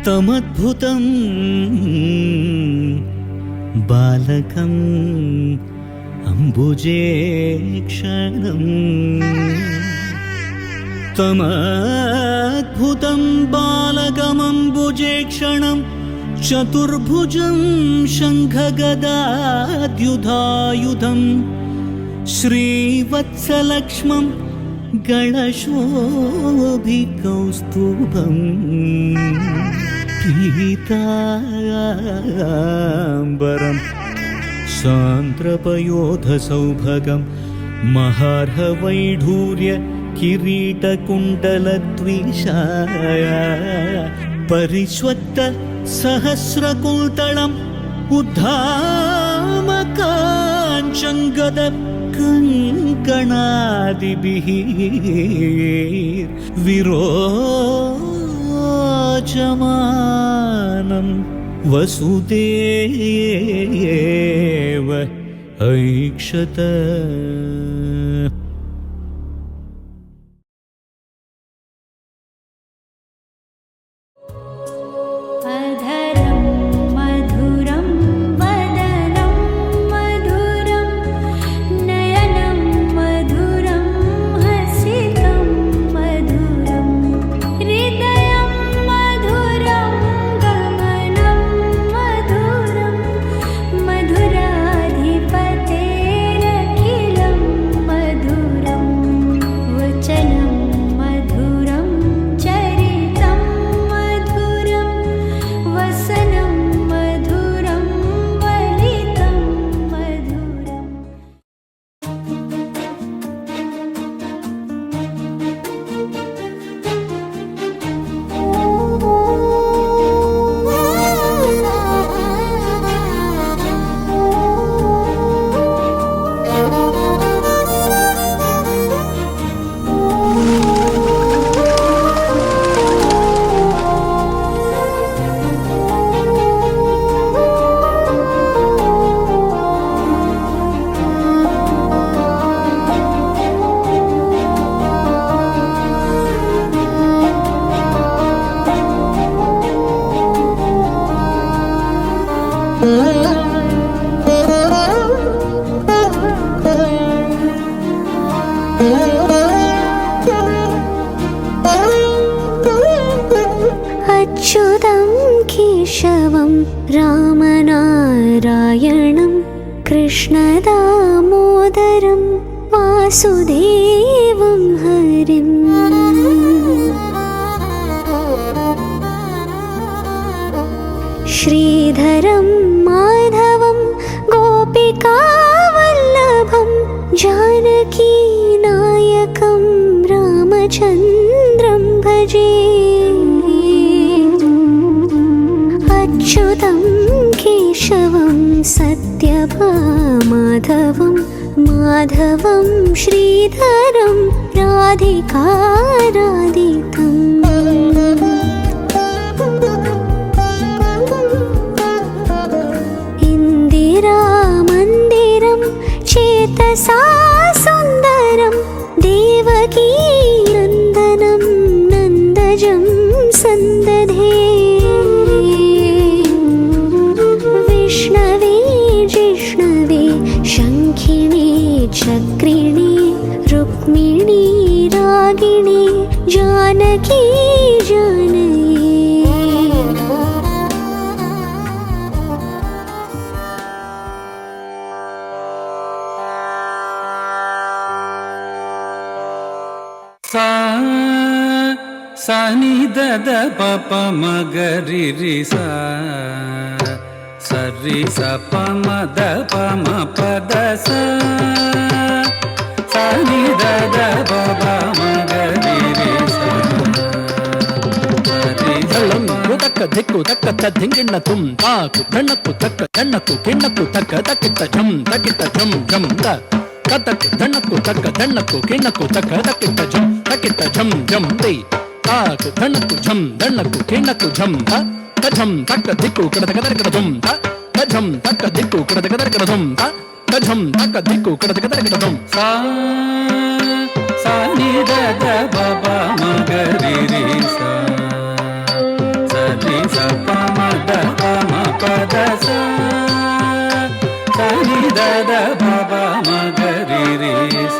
तमद्भुतं बालकम् अम्बुजेक्षणम् तमद्भुतं बालकमम्बुजेक्षणम् चतुर्भुजं शङ्खगदाद्युधायुधम् श्रीवत्सलक्ष्मं गणशोभिकौस्तुभम् पीताम्बरं सान्द्रपयोधसौभगं महार्हवैढूर्य किरीटकुण्डलद्विषाय परिष्वक्त सहस्रकुन्तलम् उद्धामकाञ्चङ्गद कङ्कणादिभिः विरोचमानं वसुदेव ऐक्षत। अच्युतं केशवं रामनारायणं कृष्णदामोदरं वासुदेवं हरिम् श्रीधरं माधवं गोपिकावल्लभं जानकीनायकं रामचन्द्रं भजे। अच्युतं केशवं सत्यभामाधवं माधवं श्रीधरं राधिकाराधितम् इन्दिरामन्दिरं चेतसा सुन्दरं देवकी नन्दनं नन्दजं सन्दधे। विष्णवे जिष्णवे शङ्खिणी चक्रिणी रुक्मिणी रागिणी जानकी जानकी। सा नि द प म ग रि रि सा रि स प म द प म प द सा नि द प म ग रि रि सा ತಕ್ಕ ದಿಕ್ಕು ತಕ್ಕ ದಿಂಗಿಣ್ಣ ತುಂ ತಾಕು ಕಣ್ಣಕ್ಕು ತಕ್ಕ ಕಣ್ಣಕ್ಕು ಕಿಣ್ಣಕ್ಕು ತಕ್ಕ ತಕ್ಕಿತ್ತ ಝಂ ತಕ್ಕಿತ್ತ ಝಂ ಝಂ ತಕ್ಕ ಧಣ್ಣಕ್ಕು ತಕ್ಕ ಧಣ್ಣಕ್ಕು ಕಿಣ್ಣಕ್ಕು ತಕ್ಕ ತಕ್ಕಿತ್ತ ಝಂ ಝಂ ತೈ ತಾಕು ಧಣ್ಣಕ್ಕು ಝಂ ಧಣ್ಣಕ್ಕು ಕಿಣ್ಣಕ್ಕು ಝಂ ಝಂ ತಕ್ಕ ದಿಕ್ಕು ಕಡದ ಕದರ ಧುಂ ಝಂ ತಕ್ಕ ದಿಕ್ಕು ಕಡದ ಕದರ ಧುಂ ಝಂ ತಕ್ಕ ದಿಕ್ಕು ಕಡದ ಕದರ ಧುಂ सा नि द प म ग रि रि सा रि स ಪದ ಸ ನಿ ದ ದ ಪ ಪ ಮ ಗ ರಿ ರಿ ಸ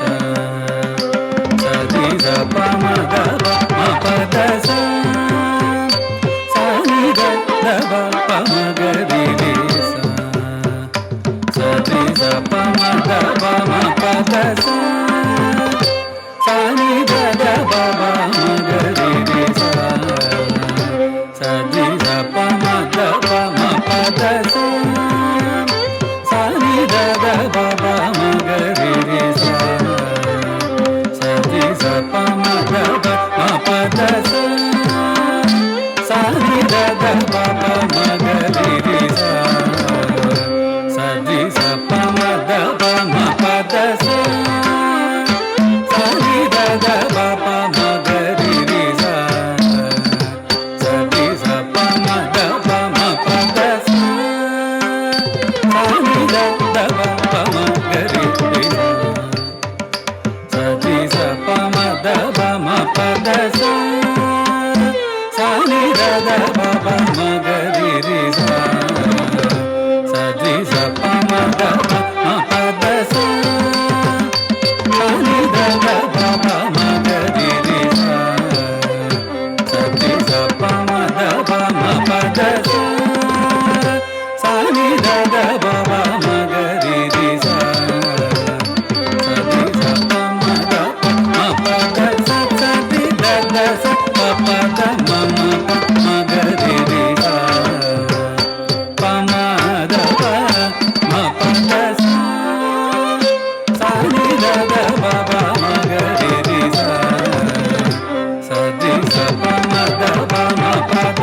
ಸ ನಿ ದ ಪ ಮ ಗ ಪ ಮ ಪ ದ ಸ ನಿ ದ ದ ಪ ಪ ಮ ಗ ರಿ ರಿ ಸ ಸ ನಿ ದ ಪ ಮ ಗ ಪ ಮ ಪ ದ ಸ ನಿ ದ ದ ಪ ಪ ಮ ಗ ರಿ ರಿ ಸ ಸ ನಿ ದ ಪ ಮ ಗ ಪ ಮ ಪ ದ ಸ ನಿ ದ ದ ಪ ಪ ಮ ಗ ರಿ ರಿ ಸ ಸ ನಿ ದ ಪ ಮ ಗ ಪ ಮ ಪ ದ ಸ ನಿ ದ ದ ಪ ಪ ಮ ಗ ರಿ ರಿ ಸ ಸ ನಿ ದ ಪ ಮ ದ ಪ ಮ ಪ ದ ಸ ನಿ ದ ದ ಪ ಪ ಮ ಗ ರಿ ರಿ ಸ ಸ ನಿ ದ ಪ ಮ ದ ಪ ಮ ಪ ದ ಸ ನಿ ದ ದ ಪ ಪ ಮ ಗ ರಿ ರಿ ಸ ನಿ ದ ಪ ಮ ದ ಪ ಮ ಪ ದ ಸ ನಿ ದ ದ ಪ ಪ ಮ ಗ ರಿ ರಿ ಸ ನಿ ದ ಪ ಮ ದ ಪ ಮ ಪ ದ ಸ ನಿ ದ ದ ಪ ಪ ಮ ಗ ರಿ ರಿ ಸ ನಿ ದ ಪ ಮ ದ ಪ ಮ ಪ ದ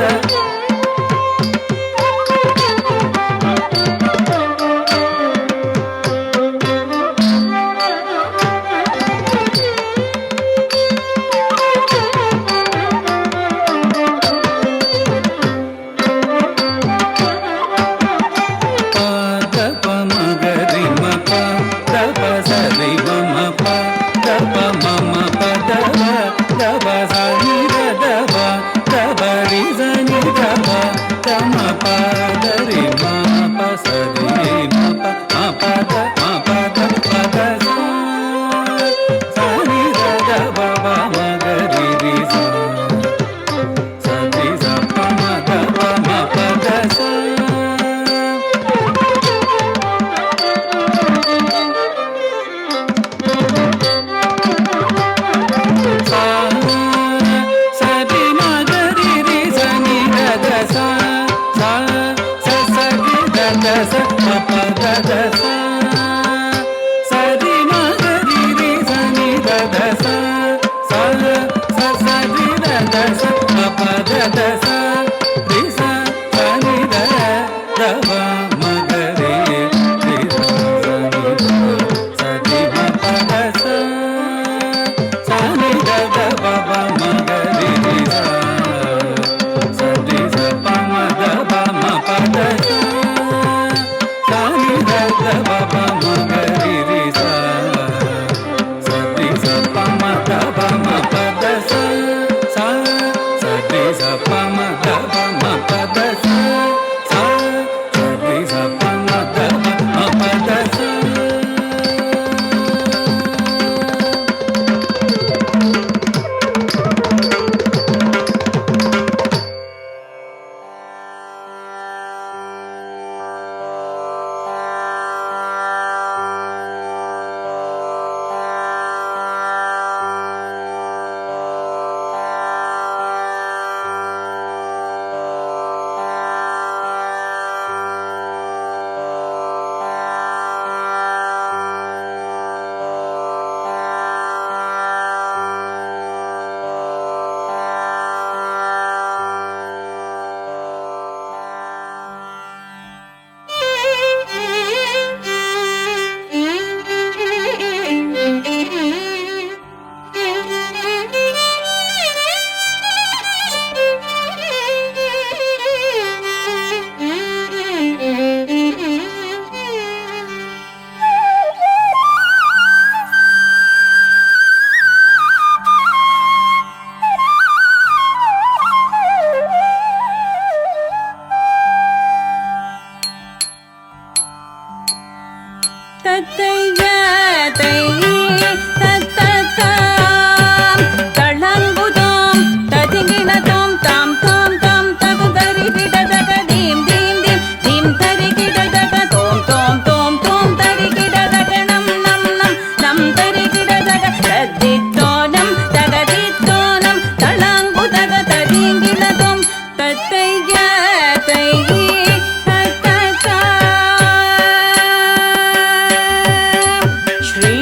ಸ ನಿ ದ ದ ಪ ಪ ಮ ಗ ರಿ ರಿ ಸ ನಿ ದ ಪ ಮ ದ ಪ ಮ ಪ ದ ಸ ನಿ ದ ದ ಸ ಪ ಪ ದ ಮ ಮ ಪ ಮ ಗ ರಿ ರಿ ಸ ಪ ಮ ದ ಪ ಮ ಪ ದ ಸ ನಿ ದ ದ ಪ ಪ ಮ ಗ ರಿ ರಿ ಸ ನಿ ದ ಪ ಮ ದ ಪ ಮ ಪ ದ Baba தத்தைய தை தத்தத்தாம் தளங்குதோம் ததிங்கிணதோம் தாம் தோம் தோம் தகு தரிகிடதக தீம் தீம் தீம் தீம் தரிகிடதக தோம் தோம் தோம் தோம் தரிகிடதக நம் நம் நம் நம் தரிகிடதக தத்தித்தோனம் தகதித்தோனம் தளங்குதக ததிங்கிணதோம் தத்தைய தை தத்தத்தாம் ஸ்ரீ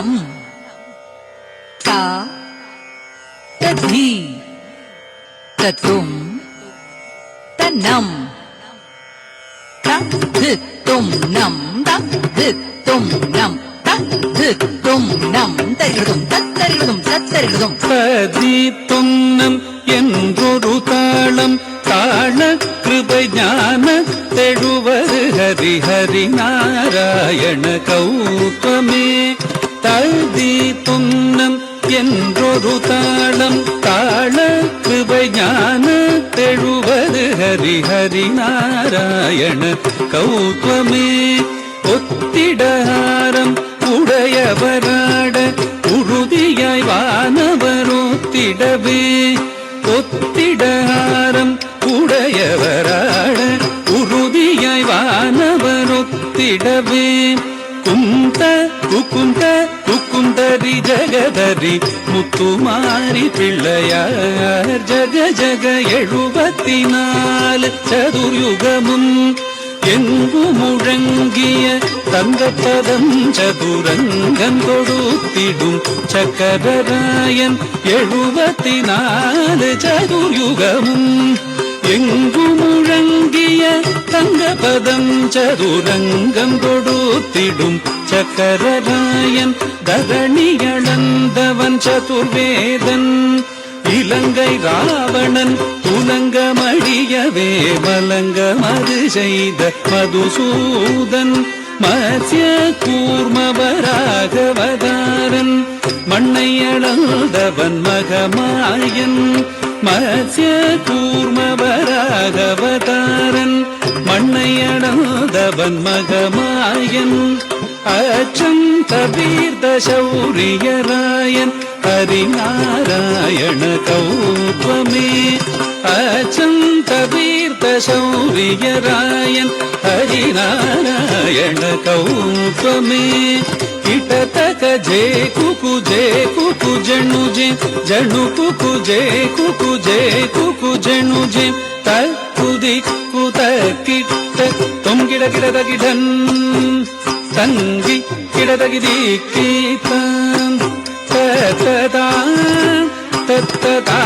நம் தா ததி தத்தும் தன்னம் தத்தும் நம் தத்தும் நம் தத்தும் நம் தரிடும் தத்தரிடும் தத்தரிடும் சதி தொன்னம் என்றொரு தாளம் தாள கிருபை ஞான தெழுவது ஹரி ஹரி நாராயண கௌதமே. ததி தொன்னம் என்றொரு தாளம் தாள கிருபை ஞான தெழுவது ஹரி ஹரி நாராயண கௌதமே. ஒத்திடஹாரம் உடையவராட உறுதியாய் வானவரோத்திடவே. ஒத்திடஹாரம் உடையவராட உறுதியாய் வானவரோத்திடவே. குந்த குக்குந்த குக்குந்தரி ஜகதரி முத்துமாரி பிள்ளையார் ஜக ஜக 74 சதுர்யுகமும் எங்கு முழங்கிய தங்கப்பதம் சதுரங்கம் கொடுத்திடும் சக்கரராயன் 74 சதுர்யுகமும் எங்கு முழங்கிய தங்கப்பதம் சதுரங்கம் கொடுத்திடும் சக்கரராயன் தரணியளந்தவன் சதுர்வேதன் இலங்கை ராவணன் துலங்கமடியவே மலங்கமது செய்த மதுசூதன் மத்ய கூர்மவராகவதாரன் மண்ணை அளந்தவன் மகமாயன். மத்ய கூர்மவராகவதாரன் மண்ணை அளந்தவன் மகமாயன். அச்சம் தபீர்த சௌரியராயன் ஹரிநாராயண கௌத்வமே. அச்சம் தபீர்த சௌரியராயன் ஹரிநாராயண கௌத்வமே. ಕಿಟತಕ ಜೇ ಕುಕು ಜಣು ಜಣು ಕುಕು ಜಣು ಜೆ ತುದಿ ಕುತ ಕಿಟ್ಟ ತೊಮ್ ಗಿಡ ಗಿಡದ ಗಿಡನ್ ತಂಗಿ ಗಿಡದಗಿದಿ ಕೀತ ತತ್ತದಾ ತತ್ತದಾ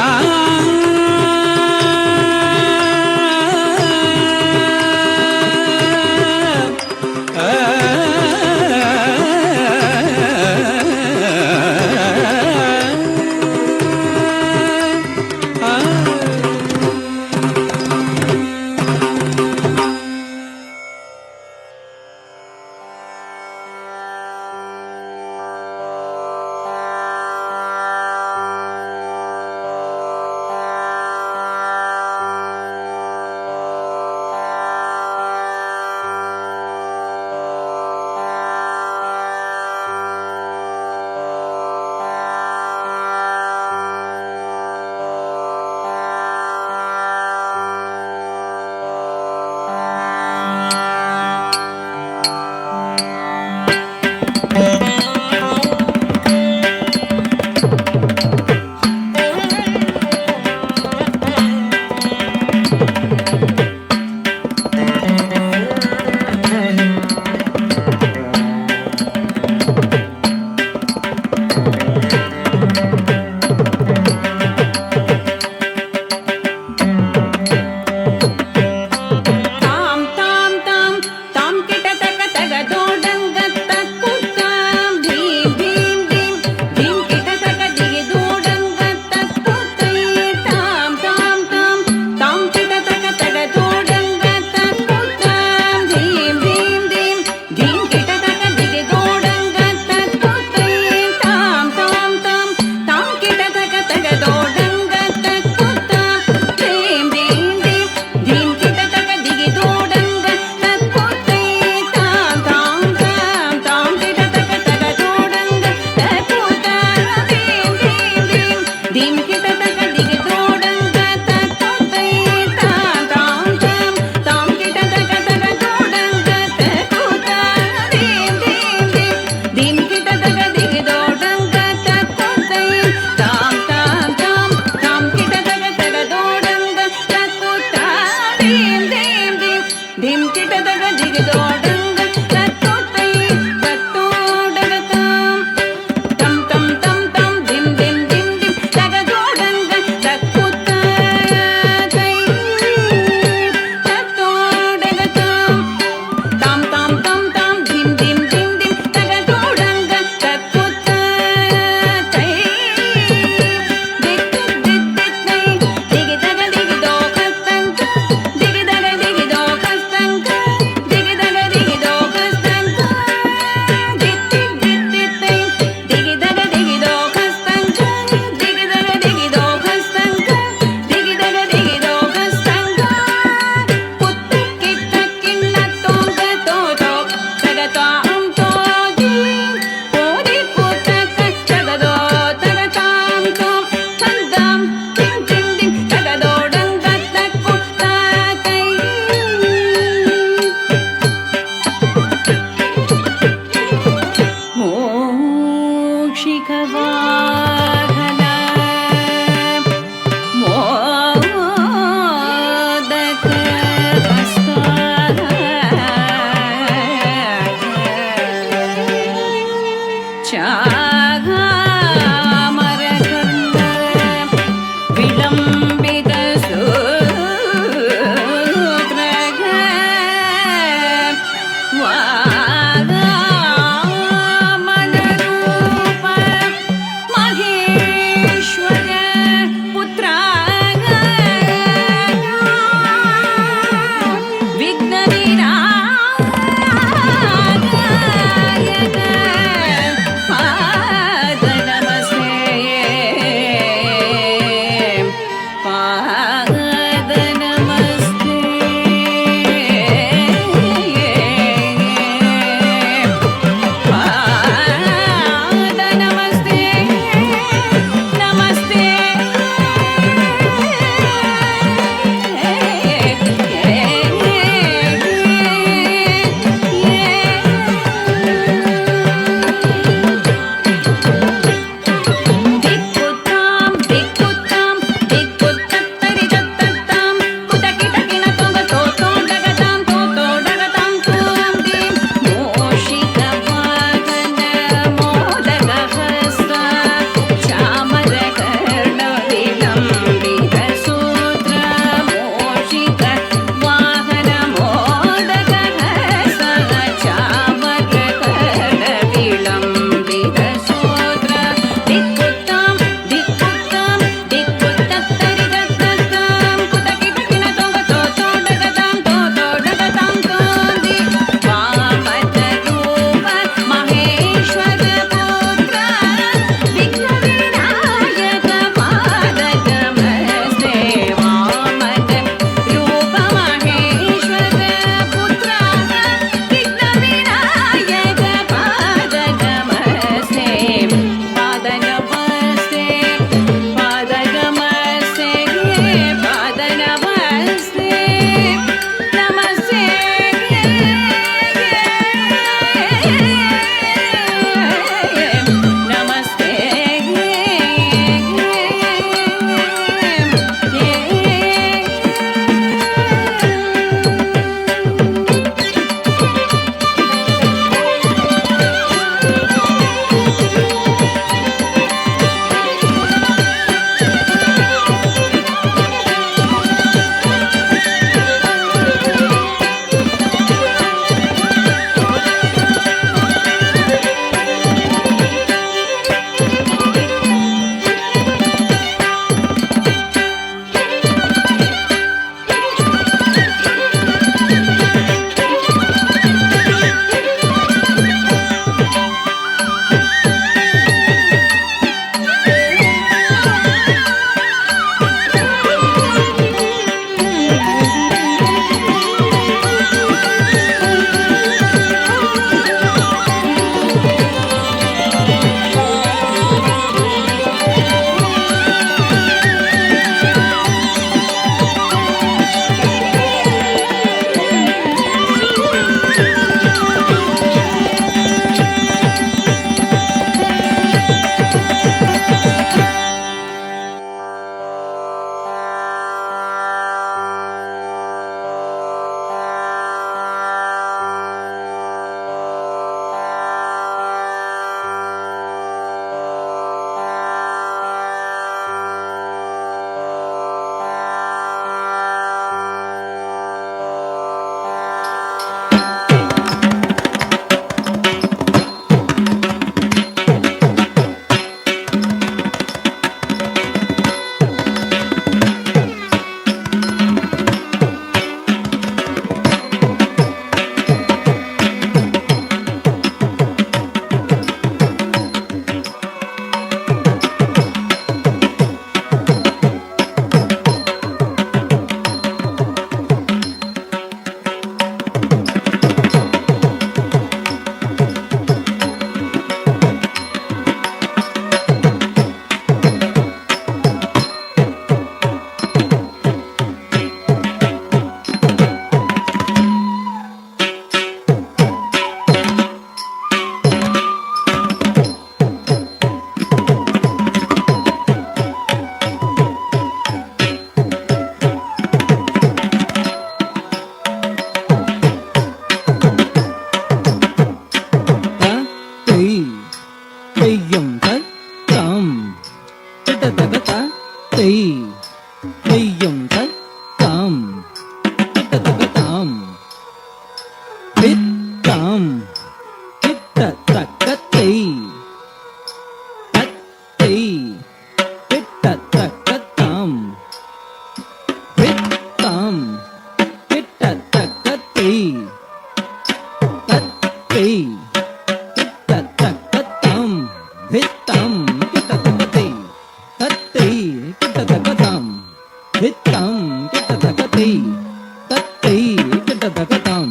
ಕಿಟತಕತಂ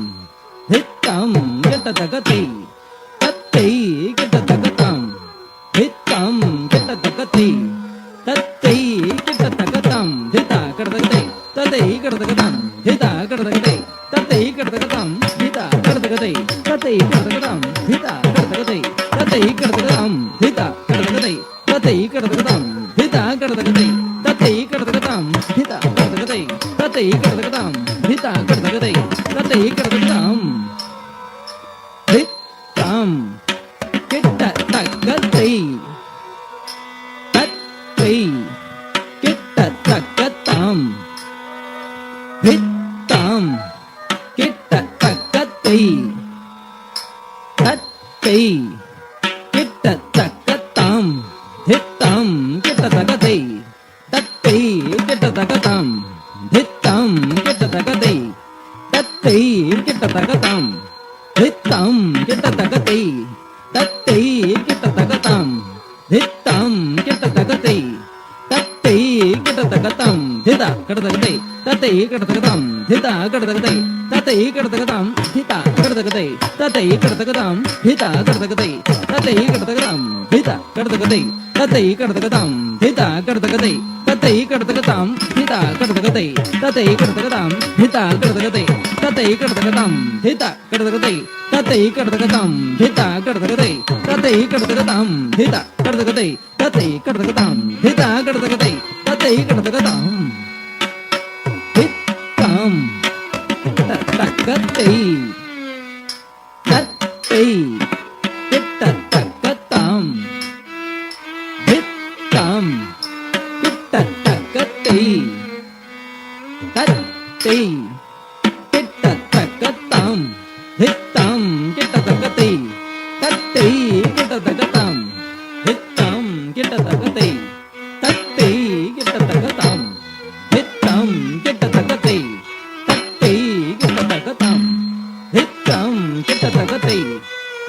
ಧಿತ್ತಂ ಕಿಟತಕತಿ ತತ್ತೈ ಕಿಟತಕತಂ ಧಿತ್ತಂ ಕಿಟತಕತಿ ತತ್ತೈ ಕಿಟತಕತಂ ಧಿತ ಕಡತಕತೆ ತತೈ ಕಡತಕತಂ ಧಿತ ಕಡತಕತೆ ತತೈ ಕಡತಕತಂ ಧಿತ ಕಡತಕತೆ ತತೈ ಕಡತಕತಂ ಧಿತ ಕಡತಕತೆ ತತೈ ಕಡತಕತಂ ಧಿತ ಕಡತಕತೆ ತತೈ ಕಡತಕತಂ ಧಿತ ಕಡತಕತೆ ತತೈ ಕಡತಕತಂ ಧಿತ ಕಡತಕತೆ ತತೈ ಕಡತಕತಂ ಧಿತ ಕಡತಕತೆ ತತೈ ಕಡತಕತಂ ಧಿತ್ತಂ ಕಿಟತಕತೈ ತತ್ತೈ ಕಿಟತಕತಂ ಧಿತ್ತಂ ಕಿಟತಕತೈ ತತ್ತೈ ಕಿಟತಕತಂ ಧಿತ್ತಂ ಕಿಟತಕತೈ ತತ್ತೈ ಕಿಟತಕತಂ ಧಿತ್ತಂ ಕಿಟತಕತೈ ತತ್ತೈ ಕಿಟತಕತಂ ಧಿತ್ತಂ ಕಿಟತಕತೈ ತತ್ತೈ ಕಿಟತಕತಂ ಧಿತ್ತಂ ಕಿಟತಕತೈ ತತ್ತೈ ಕಿಟತಕತಂ ಧಿತ ಕಡತಕತೈ ತತೈ ಕಡತಕತಂ ಧಿತ ಕಡತಕತೈ ತತೈ ಕಡತಕತಂ ಧಿತ ಕಡತಕತೈ ತತೈ ಕಡತಕತಂ ಧಿತ ಕಡತಕತೈ ತತೈ ಕಡತಕತಂ ಧಿತ ಕಡತಕತೈ ತತೈ ಕಡತಕತಂ ಧಿತ ಕಡತಕತೈ ತತೈ ಕಡತಕತಂ ಧಿತ ಕಡತಕತೈ ತತೈ ಕಡತಕತಂ ಧಿತ ಕಡತಕತೈ ತತೈ ಕಡತಕತಂ ಧಿತ ಕಡತಕತೈ ತತೈ ಕಡತಕತಂ ಧಿತ ಕಡತಕತೈ ತತೈ ಕಡತಕತಂ ಧಿತ ಕಡತಕತೈ ತತೈ ಕಡತಕತಂ ಧಿತ ಕಡತಕತೈ ತತೈ ಕಡತಕತಂ ಧಿತ್ತಂ ತಕತೈ ತತ್ತೈ ಕಿಟತಕತಂ ಧಿತ್ತಂ ಕಿಟತಕತೈ ತತ್ತೈ ಕಿಟತಕತಂ ಧಿತ್ತಂ ಕಿಟತಕತೈ ತತ್ತೈ ಕಿಟತಕತಂ ಧಿತ್ತಂ ಕಿಟತಕತೈ ತತ್ತೈ ಕಿಟತಕತಂ ಧಿತ್ತಂ ಕಿಟತಕತೈ ತತ್ತೈ ಕಿಟತಕತಂ ಧಿತ್ತಂ ಕಿಟತಕತೈ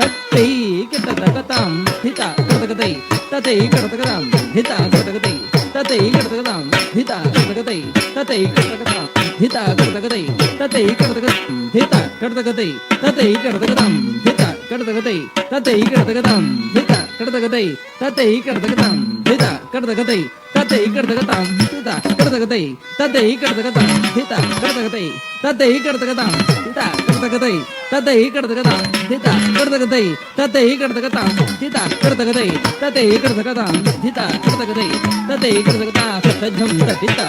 ತತ್ತೈ ಕಿಟತಕತಂ ಹಿತ ಕಡತಕತೈ ತತೈ ಕಡತಕತಂ ಹಿತ ಕಡತಕತೈ ತತೈ ಕಡತಕತಂ ಹಿತ ಕಡತಕತೈ ತತೈ ಕಡತಕತಂ ಹಿತ ಕಡತಕತೈ ತತೈ ಕಡತಕತಂ ಹಿತ ಕಡತಕತೈ ತತೈ ಕಡತಕತಂ ಹಿತ ಕಡತಕತೈ ತತೈ ಕಡತಕತಂ ಹಿತ ಕಡತಕತೈ ತತೈ ಕಡತಕತಂ ಹಿತ ಕಡತಕತೈ ತತೈ ಕಡತಕತಂ ಹಿತ ಕಡತಕತೈ ತತೈ ಕಡತಕತಂ ಹಿತ ಕಡತಕತೈ ತತೈ ಕಡತಕತಂ ಹಿತ ಕಡತಕತೈ ತತೈ ಕಡತಕತಂ ಹಿತ ಕಡತಕತೈ ತತೈ ಕಡತಕತಂ ಹಿತ ಕಡತಕತೈ ತತೈ ಕಡತಕತಂ ಹಿತ ಕಡತಕತೈ ತತೈ ಕಡತಕತಾ ಸತಜಂ ತತಿತ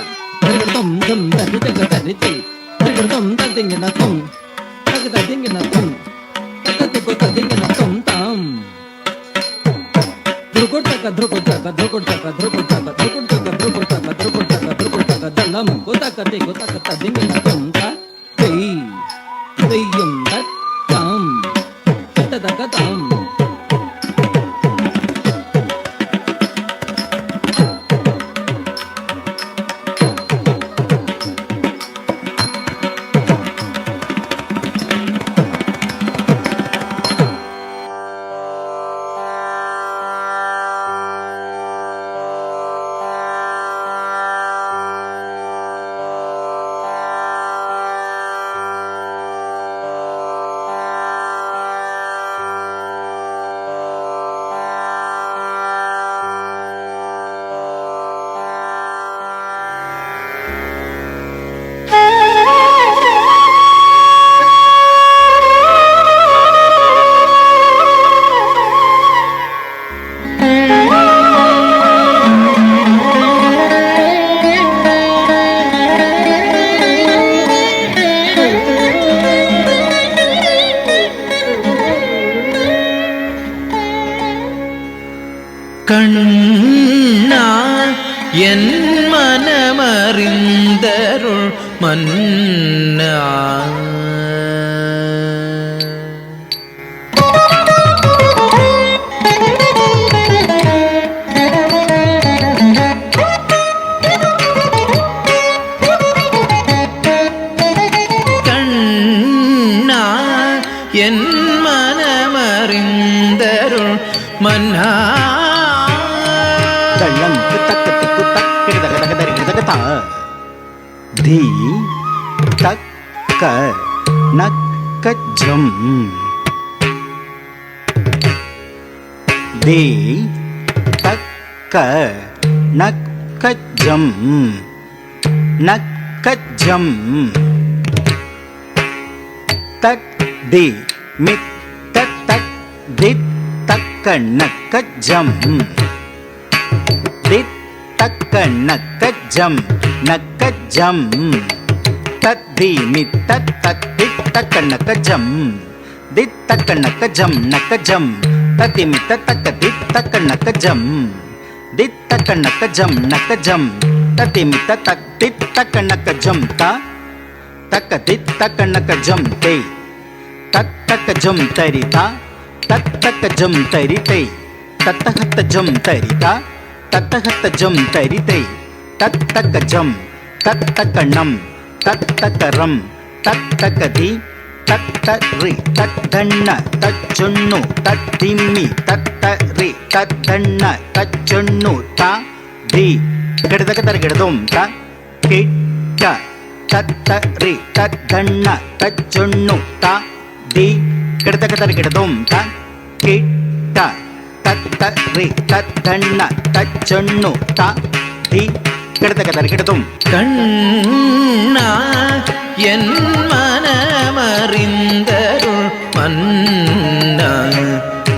ಪರಿಗೃತಂ ಗಂ ತತಿತ ಗತರಿತಿ ಪರಿಗೃತಂ ತತಿಂಗನತಂ ತಗತತಿಂಗನತಂ ತಗತಿಕೋ ತತಿಂಗನತಂ ತಾಂ ಧ್ರುಕುಟಕ ಧ್ರುಕುಟಕ ಧ್ರುಕುಟಕ ಧ್ರುಕುಟಕ ಧ್ರುಕುಟಕ ಧ್ರುಕುಟಕ ಧ್ರುಕುಟಕ ಧ್ರುಕುಟಕ ದಲಂ ಕುತಕತಿ ಕುತಕ ತತಿಂಗನತಂ ತೈ ತೈಯಂ ತಂ ಕಿಟತಕತಂ கண்ணா என் மனமறிந்தருள் மன்னா கண்ணா என் மனமறிந்தருள் மன்னா धी तक ನಕ್ಕಜ್ಜಂ ದೇ ತಕ್ಕ ನಕ್ಕಜ್ಜಂ ನಕ್ಕಜ್ಜಂ ತಟ್ ದಿ ಮಿತ್ ತಟ್ ತಟ್ ದಿತ್ ತಕ್ಕ ನಕ್ಕಜ್ಜಂ ದಿತ್ ತಕ್ಕ ನಕ್ಕಜ್ಜಂ ನಕ್ಕಜ್ಜಂ ತದ್ದಿ ಮಿತ್ ತತ್ ತತ್ ದಿತ್ ತಕ್ಕ ನಕ್ಕಜ್ಜಂ ದಿತ್ ತಕ್ಕ ನಕ್ಕಜ್ಜಂ ನಕ್ಕಜ್ಜಂ ತದ್ದಿ ಮಿತ್ ತಕ್ಕ ದಿತ್ ತಕ್ಕ ನಕ್ಕಜ್ಜಂ ದಿತ್ ತಕ್ಕ ನಕ್ಕಜ್ಜಂ ನಕ್ಕಜ್ಜಂ ತದ್ದಿ ಮಿತ್ ತಕ್ ದಿತ್ ತಕ್ಕ ನಕ್ಕಜ್ಜಂ ತಕ್ಕ ದಿತ್ ತಕ್ಕ ನಕ್ಕಜ್ಜಂ ತೇ ತತ್ ತಕ್ಕ ಜಂ ತರಿತಾ ತತ್ ತಕ್ಕ ಜಂ ತರಿತೈ ತತ್ತ ಹತ್ತ ಜಂ ತರಿತಾ ತತ್ತ ಹತ್ತ ಜಂ ತರಿತೈ ತತ್ ತಕ್ಕ ಜಂ ತತ್ ತಕ್ಕ ನಂ ತತ್ ತಕ್ಕ ರಂ ತತ್ ತಕ್ಕ ದಿ ತತ್ತ ರಿ ತತ್ ದಣ್ಣ ತತ್ ಜೊಣ್ಣು ತತ್ ದಿಮ್ಮಿ ತತ್ತ ರಿ ತತ್ ದಣ್ಣ ತತ್ ಜೊಣ್ಣು ತಾ ದಿ ಗಿಡದಕ ತರ ಗಿಡದೋಂ ತ ಕಿಟ್ಟ ತತ್ತ ರಿ ತತ್ ದಣ್ಣ ತತ್ ಜೊಣ್ಣು ತಾ ದಿ ಗಿಡದಕ ತರ ಗಿಡದೋಂ ತ ಕಿಟ್ಟ ತತ್ತ ರಿ ತತ್ ದಣ್ಣ ತತ್ ಜೊಣ್ಣು ತಾ ದಿ ಗಿಡದಕ ತರ ಗಿಡದೋಂ கண்ணா என் மனமறிந்தருள் மன்னா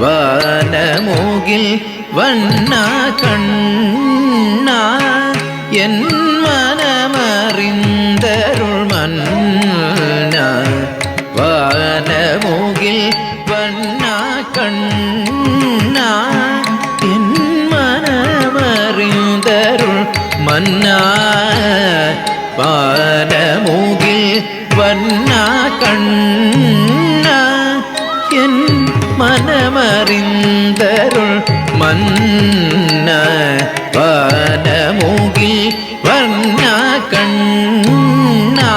வானமூகில் வண்ணா கண்ணா என் மனமறிந்தருள் மன்னா வானமூகில் வண்ணா கண்ணா என் மனமறிந்தருள் மன்னா வானமூகில் வண்ணா கண்ணா என் மனமறிந்தருள் மன்னா வானமூகில் வண்ணா கண்ணா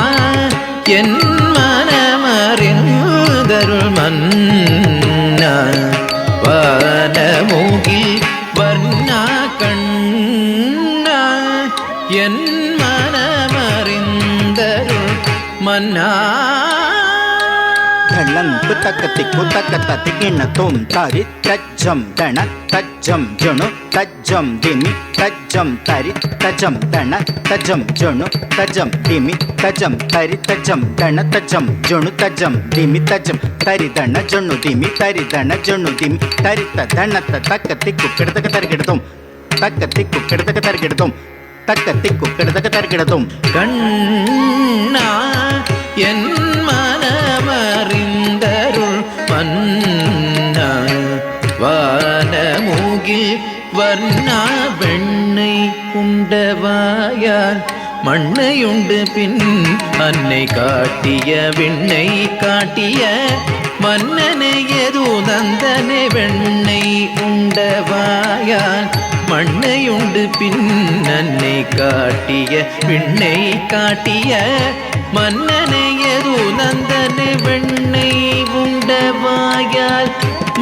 என் மனமறிந்தருள் மன்னா வானமூகில் வண்ணா கண்ணா என் மனமறிந்தருள் மன்னா ಧಳ್ಳಂಕು ತಕ್ಕ ತಿಕ್ಕು ತಕ್ಕ ತತ್ತಿಗಿಣ್ಣ ತೋಂ ತಾರಿ ತಜ್ಜಂ ದಣ ತಜ್ಜಂ ಜೊಣು ತಜ್ಜಂ ದಿಮಿ ತಜ್ಜಂ ತರಿ ತಜಂ ದಣ ತಜಂ ಜೊಣು ತಜಂ ದಿಮಿ ತಜಂ ತರಿ ತಜಂ ದಣ ತಜಂ ಜೊಣು ತಜಂ ದಿಮಿ ತಜಂ ತರಿ ದಣ ಜೊಣ್ಣು ದಿಮಿ ತರಿ ದಣ ಜೊಣ್ಣು ದಿಮಿ ತರಿತ ದಣತ ತಕ್ಕ ತಿಕ್ಕು ಕಿಡದಕ ತರಗಿಡದೋಂ ತಕ್ಕ ತಿಕ್ಕು ಕಿಡದಕ ತರಗಿಡದೋಂ ತಕ್ಕ ತಿಕ್ಕು ಕಿಡದಕ ತರಗಿಡದೋಂ கண்ணா என் மனமறிந்தருள் மன்னா வானமூகில் வர்ணா வெண்ணை உண்டவாயால் மண்ணையுண்டு பின் அன்னை காட்டிய விண்ணை காட்டிய மன்னனை எது நந்தனை வெண்ணை உண்டவாயால் மண்ணையுண்டு பின் அன்னை காட்டிய விண்ணை காட்டிய மன்னனை எது நந்தனை வெண்ணை உண்டவாயால்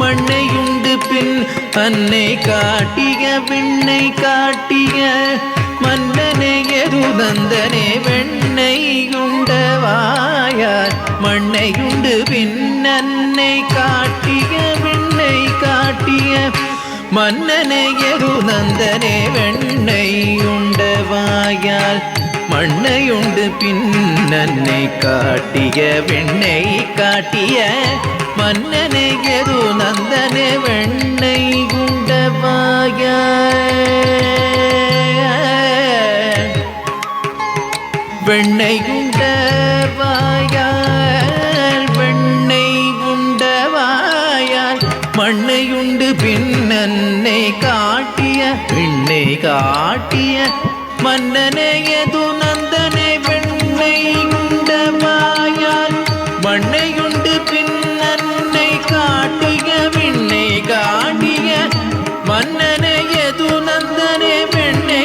மண்ணையுண்டு பின் அன்னை காட்டிய விண்ணை காட்டிய மன்னனை எது நந்தனை வெண்ணை உண்டவாயால் மண்ணையுண்டு பின் அன்னை காட்டிய விண்ணை காட்டிய மன்னனை எது நந்தனே வெண்ணை உண்டவாயால் மண்ணையுண்டு பின் அன்னை காட்டிய வெண்ணை காட்டிய மன்னனை எது நந்தனே வெண்ணை உண்டவாயால் வெண்ணை உண்டவாயால் வெண்ணை உண்டவாயால் மண்ணையுண்டு பின்னன்னை காட்டிய விண்ணை காட்டிய மன்னனையது நந்தனை வெண்ணை உண்டவாயால் மண்ணையுண்டு பின்னன்னை காட்டிய விண்ணை காட்டிய மன்னனையது நந்தனை வெண்ணை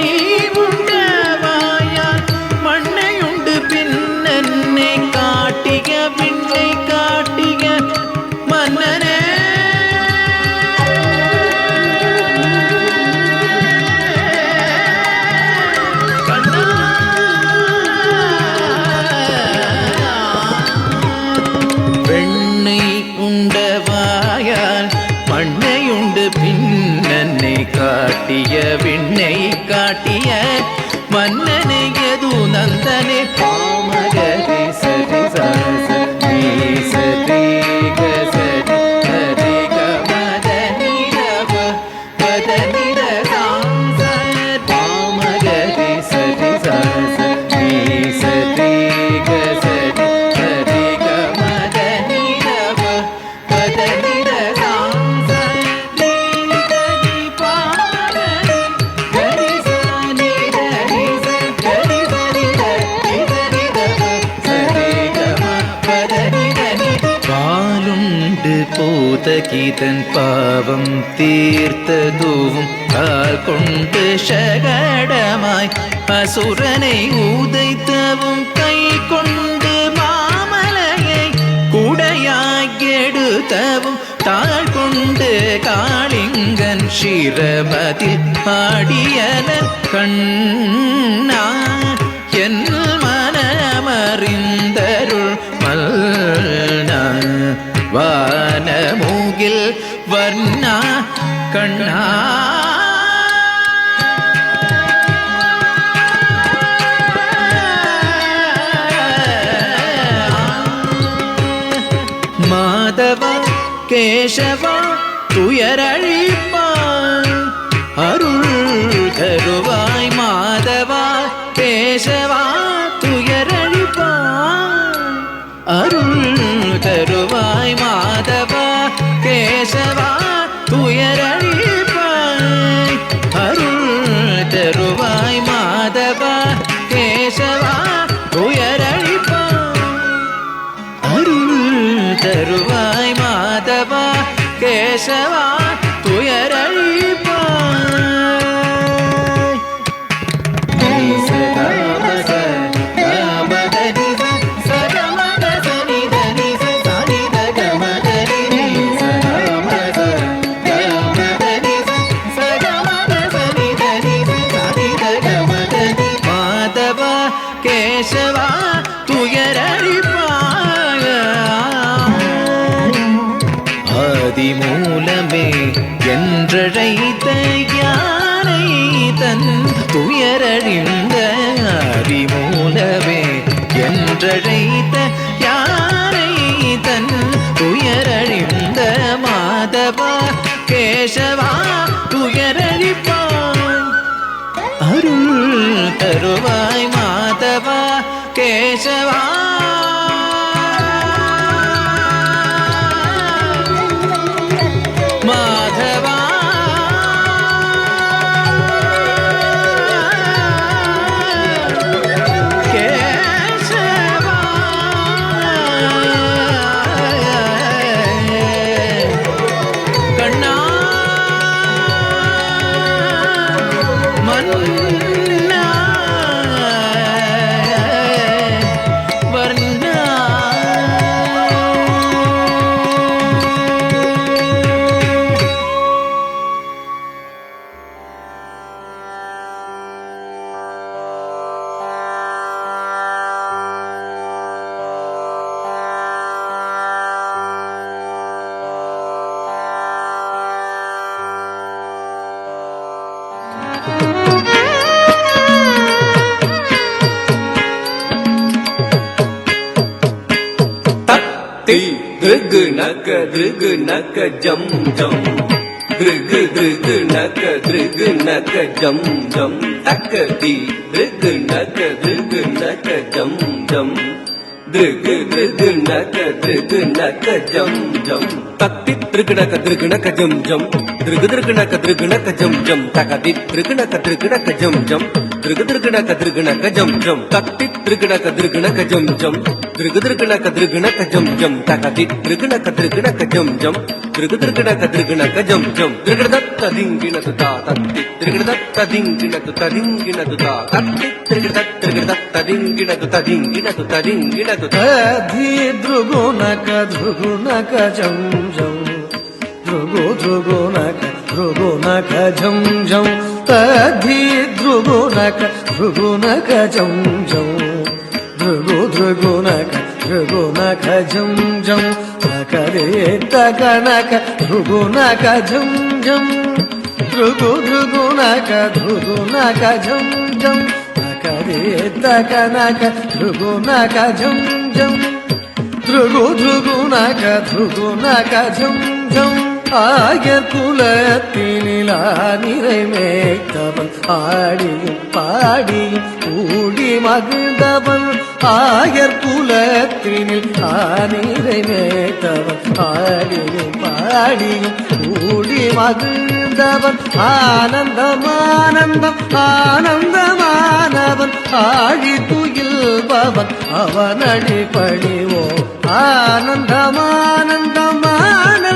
உண்டவாயால் மண்ணையுண்டு பின்னன்னை காட்டிய விண்ணை காட்டிய மன்னனே பாலுண்டு பூதகிதன் பாவம் தீர்த்ததுவும் கால் கொண்டு சகடமாய் அசுரனை உதைத்தவும் கை கொண்டு மாமலையை குடையாய் எடுத்தவும் தாழ் கொண்டு காளிங்கன் சிரமதில் ஆடியனர் கண்ணா என் மனமறிந்தருள் மல்னா வானமுகில் வர்ணா கண்ணா மாதவா கேசவா துயரழிப்பாய் அருள் தருவாய் மாதவா கேசவா துயரழிப்பாய் அருள் தருவாய் மாதவா கேசவா துயரழிப்பாய் அருள் தருவாய் மாதவா கேசவா துயரழிப்பாய் அருள் தருவாய் மாதவா கேசவா துயரழிப்பாய் மாதவா கேசவா துயரழிப்பாய் ஆதிமூலமே என்றழைத்த யானை தன் துயரழிந்த ஆதிமூலமே என்றழைத்த யானை தன் துயரழிந்த மாதவா கேசவா துயரழிப்பாய் அருள் தருவாய் மாதவா கேசவா மாதவா கேசவா கண்ணா மன்னா வர்ணா தி திருகு நக்க திருகு நக்க ஜம் ஜம் திருகு திருகு நக்க ஜம் ஜம் தக்க தி திருகு நக்க ஜம் ஜம் திருகு திருகு நக்க ஜம் ஜம் தத்தி திருகு நக்க ஜம் ஜம் திருகு திருகு நக்க ஜம் ஜம் தக்கதி திருகு நக்க ஜம் ஜம் திருகு திருகு நக்க ஜம் ஜம் தத்தி திருகு நக்க ஜம் ஜம் திருகு திருகு நக்க ஜம் ஜம் தக்கதி திருகு நக்க ஜம் ஜம் திருகு திருகு நக்க ஜம் ஜம் திருகுதத்த திங்கினது தா தத்தி திருகுதத்த திங்கினது ததிங்கினது தா தத்தி திருகுதத்த திங்கினது ததிங்கினது धी ध्रुगो नक जम जम ध्रुगो नक जम जम तधी ध्रुगो नक जम जम ध्रुगो नक जम जम तकरे तकनक ध्रुगो नक जम जम ध्रुगो नक जम जम तकरे तकनक ध्रुगो नक जम जम ध्रुगो नक जम जम ஆயர் குலத்தினிலா நிறைமேய்த்தவன் ஆடியும் பாடியும் கூடி மகிழ்ந்தவன் ஆயர் குலத்தினில் நிறைமேய்த்தவன் ஆடியும் பாடியும் கூடி மகிழ்ந்தவன் ஆனந்தமானவன் ஆழி துயில்பவன் அவனடி பணிவோ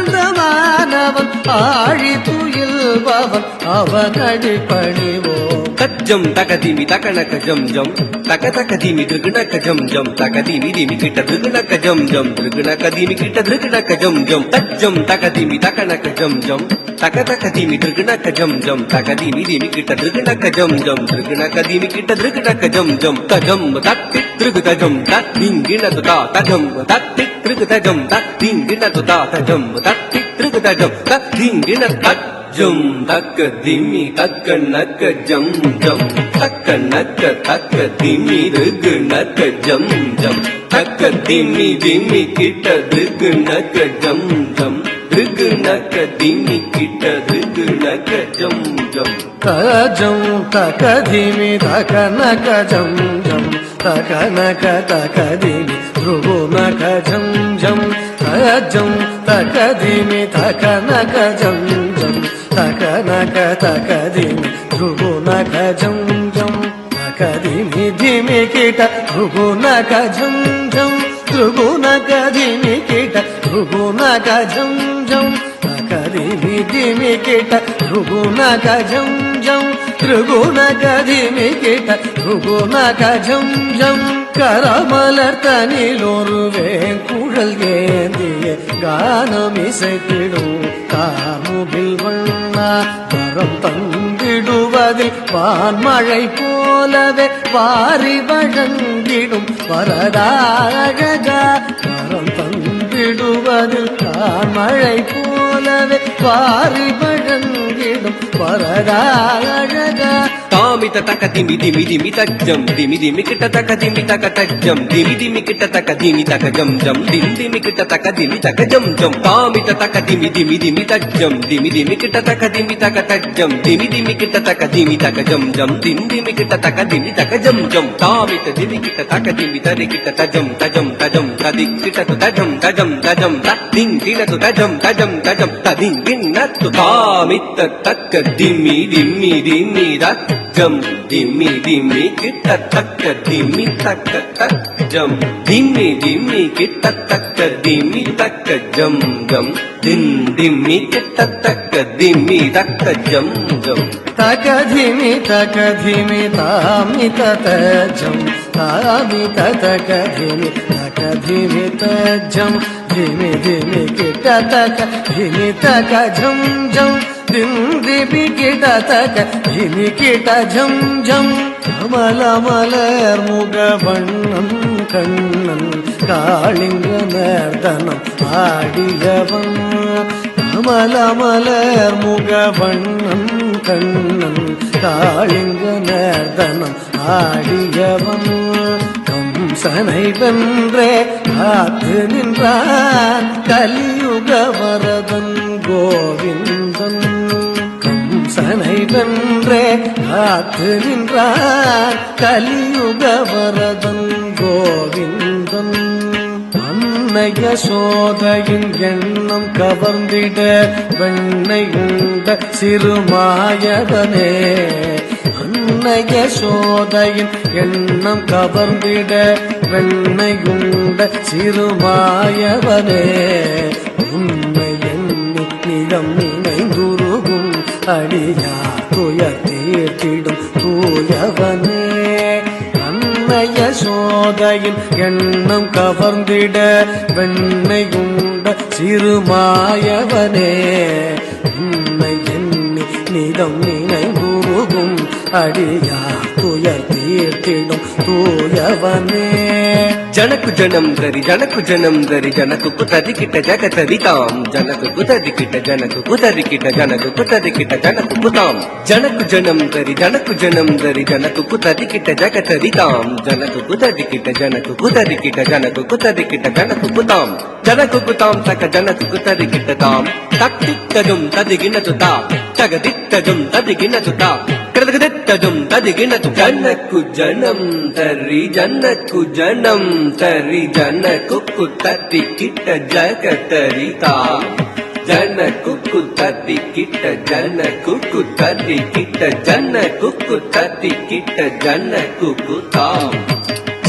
ஆனந்தமானந்தமானவன் ஆழி துயில்பவன் அவன் அடிப்பணிவோ. தஜ்ஜம் தகதிமி தகனக ஜம் ஜம் தக தகதிமி திருகுணக ஜம் ஜம் தகதிமி திமி கிட்ட திருகுணக ஜம் ஜம் திருகுணக திமி கிட்ட திருகுணக ஜம் ஜம் தஜ்ஜம் தகதிமி தகனக ஜம் ஜம் தக தகதிமி திருகுணக ஜம் ஜம் தகதிமி திமி கிட்ட திருகுணக ஜம் ஜம் திருகுணக திமி கிட்ட திருகுணக ஜம் ஜம் தஜம் தத்தி திருகு தஜம் தத்திங்கின துதா தஜம் தத்தி திருகு தஜம் தத்திங்கின துதா தஜம் தத்தி திருகு தஜம் தத்திங்கின தத் ஜம் தக்க திமி தக்க நக்க ஜம் ஜம் தக்க நக்க தக்க திமி ருகு நக்க ஜம் ஜம் தக்க திமி திமி கிட்ட ருகு நக்க ஜம் ஜம் ருகு நக்க திமி கிட்ட ருகு நக்க ஜம் ஜம் தஜம் தக திமி தக நக ஜம் ஜம் தக நக தக திமி ருகு நக ஜம் ஜம் தஜம் தக திமி தக நக ஜம் ஜம் தக நக தக திமி ருகு நக ஜம் ஜம் தக திமி திமி கிட்ட ருகு நக ஜம் ஜம் ருகு நக திமி கிட்ட ருகு நக ஜம் ஜம் தக திமி திமி கிட்ட ருகு நக ஜம் ஜம் ருகு நக திமி கிட்ட ருகு நக ஜம் ஜம் கரமலர் தனிலொரு வேங்குழல் ஏந்திய கானம் இசைத்திடும் காமுகில் வண்ணா வரம் தந்திடுவதில் வான்மழை போலவே வாரி வழங்கிடும் வரதாழகா வரம் தந்திடுவதில் வான்மழை போலவே வாரி வழங்கிடும் வரதாழகா தாமித தக திமி திமி திமி தஜ்ஜம் திமி திமி கிட்ட தக திமி தக தஜ்ஜம் திமி திமி கிட்ட தக திமி தக ஜம் ஜம் திமி திமி கிட்ட தக திமி தக ஜம் ஜம் தாமித தக திமி திமி திமி தஜ்ஜம் திமி திமி கிட்ட தக திமி தக தஜ்ஜம் திமி திமி கிட்ட தக திமி தக ஜம் ஜம் திமி திமி கிட்ட தக திமி தக ஜம் ஜம் தாமித திமி கிட்ட தக திமி தரி கிட்ட தஜம் தஜம் தஜம் ததி கிட்ட து தஜம் தஜம் தஜம் ததிங் கிட்ட து தஜம் தஜம் தஜம் ததிங் கிண்ண து தாமித தக்க திமி திமி திமி தஜம் திமி திமி கிட்ட தக்க திமி தக்க தஜம் திமி திமி கிட்ட தக்க திமி தக்க ஜம் ஜம் திம் திமி கிட்ட தக்க திமி தக்க ஜம் ஜம் தக திமி தாமி தஜம் தாமி தக திமி தக திமி தஜம் திமி திமி கிட்ட தக திமி தக ஜம் ஜம் திம் திமி கிட்ட தக திமி கிட்ட ஜம் ஜம் கமல மலர் முகவண்ணம் கண்ணன் காளிங்க நர்தனம் ஆடியவன் கமல மலர் முகவண்ணம் கண்ணன் காளிங்க நர்தனம் ஆடியவன் கம்சனை வென்றே காத்து நின்றான் கலியுக வரதன் கோவிந்தன் கம்சனை வென்றே காத்து நின்றான் கலியுக வரதன் கோவிந்தன் அன்னைய சோதையின் எண்ணம் கவர்ந்திட வெண்ணை உண்ட சிறுமாயவனே அன்னைய சோதையின் எண்ணம் கவர்ந்திட வெண்ணை உண்ட சிறுமாயவனே உண்மை எண்ணி நிலம் நினைந்துருகும் அடியா துயர் தீர்த்திடும் தூயவனே அன்னைய சோதையின் எண்ணம் கவர்ந்திட வெண்ணை உண்ட சிறுமாயவனே உண்மை எண்ணி நிலம் நினைந்துருகும் அடியா துயர் தீர்த்திடும் தூயவனே ಜನಕು ಜನಂ ದರಿ ಜನಕು ಜನಂ ದರಿ ಜನಕು ಕುತರಿ ಕಿಟ ಜಗತರಿ ತಾಂ ಜನಕು ಕುತರಿ ಕಿಟ ಜನಕು ಕುತರಿ ಕಿಟ ಜನಕು ಕುತರಿ ಕಿಟ ಜನಕು ಕುತಾಂ ಜನಕು ಜನಂ ದರಿ ಜನಕು ಜನಂ ದರಿ ಜನಕು ಕುತರಿ ಕಿಟ ಜಗತರಿ ತಾಂ ಜನಕು ಕುತರಿ ಕಿಟ ಜನಕು ಕುತರಿ ಕಿಟ ಜನಕು ಕುತರಿ ಕಿಟ ಜನಕು ಕುತಾಂ ಜನಕು ಕುತಾಂ ತಕ ಜನಕು ಕುತರಿ ಕಿಟ ತಾಂ ತಕ್ತಿತ್ತಜಂ ತದಿಗಿನತು ತಾ ತಗದಿತ್ತಜಂ ತದಿಗಿನತು ತಾ ಕಡದಗದಿತ್ತಜಂ ತದಿಗಿನತು ಜನಕು ಜನಂ ದರಿ ಜನಕು ಜನಂ ತರಿ ಜನಕು ಕುತರಿ ಕಿಟ ಜಗತರಿ ತಾಂ ಜನಕು ಕುತರಿ ಕಿಟ ಜನಕು ಕುತರಿ ಕಿಟ ಜನಕು ಕುತರಿ ಕಿಟ ಜನಕು ಕುತಾಂ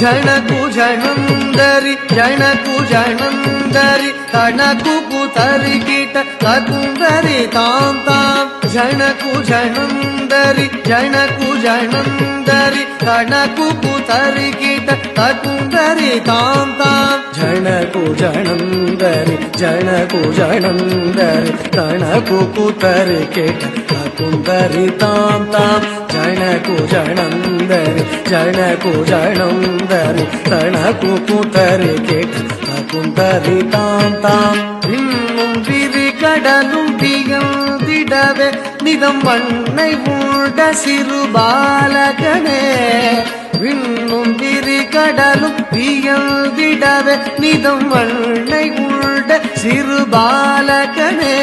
ಝಣಕು ಝಣಂದರಿ ಝಣಕು ಝಣಂದರಿ ತಣಕು ಕುತರಿ ಕಿಟ ತಕುಂದರಿ ತಾಂ ತಾಂ ಝಣಕು ಝಣಂದರಿ ಝಣಕು ಝಣಂದರಿ ತಣಕು ಕುತರಿ ಕಿಟ ತಕುಂದರಿ ತಾಂ ತಾಂ ಝಣಕು ಝಣಂದರಿ ಝಣಕು ಝಣಂದರಿ ತಣಕು ಕುತರಿ ಕಿಟ ತಕುಂದರಿ ತಾಂ ತಾಂ ಝಣಕು ಝಣಂದರಿ ಝಣಕು ಝಣಂದರಿ ತಣಕು ಕುತರಿ ಕಿಟ தகுந்தரி தாம் தாம் இன்னும் விரி கடலும் திகழ்ந்திடவே நிதம் வண்ணை உண்ட சிறு பாலகனே விண்ணும் விரி கடலும் திகழ்ந்திடவே நிதம் வண்ணை உண்ட சிறு பாலகனே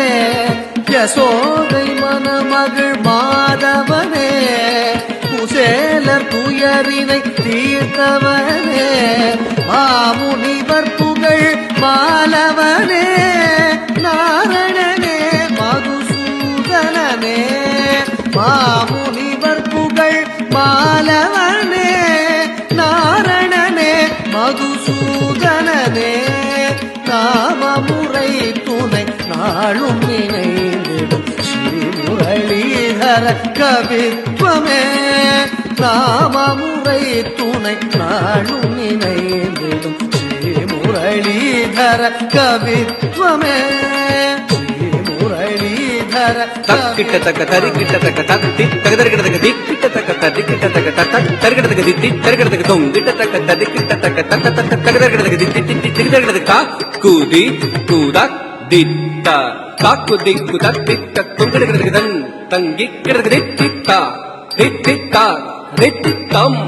யசோதை மணமகள் மாதவனே குசேலர் துயரினை தீர்த்தவனே மாமுனிவர் புகழ் மாலவனே நாரணனே மதுசூதனனே மாமுனிவர் புகழ் மாலவனே நாரணனே மதுசூதனனே நாமமுறை துணை நாளும் நினைந்திடும் ஸ்ரீமுரளீதர கவித்வமே நாமமுறை துணை நாளும் நினைந்திடும் ஸ்ரீமுரளீதர கவித்வமே ஸ்ரீமுரளீதர தக்கிட்ட தக்க தரி கிட்ட தக்க தத்தி தகதர்கிட்ட தி கிட்ட தக்க தரி கிட்ட தக்க தக்க தர்கிட்ட தி தர்கிட்ட தொங் கிட்ட தக்க தரி கிட்ட தக்க தக்க தக்க தகதர்கிட்ட தி தி தகதர்கிட்ட கா குதி குதக் தித்த காக்கு திக்கு தத்திக்க தொங்கிடுகிறது தன் தங்கி கிடக்கு தித்தித்தா தித்தித்தா தித்தித்தம்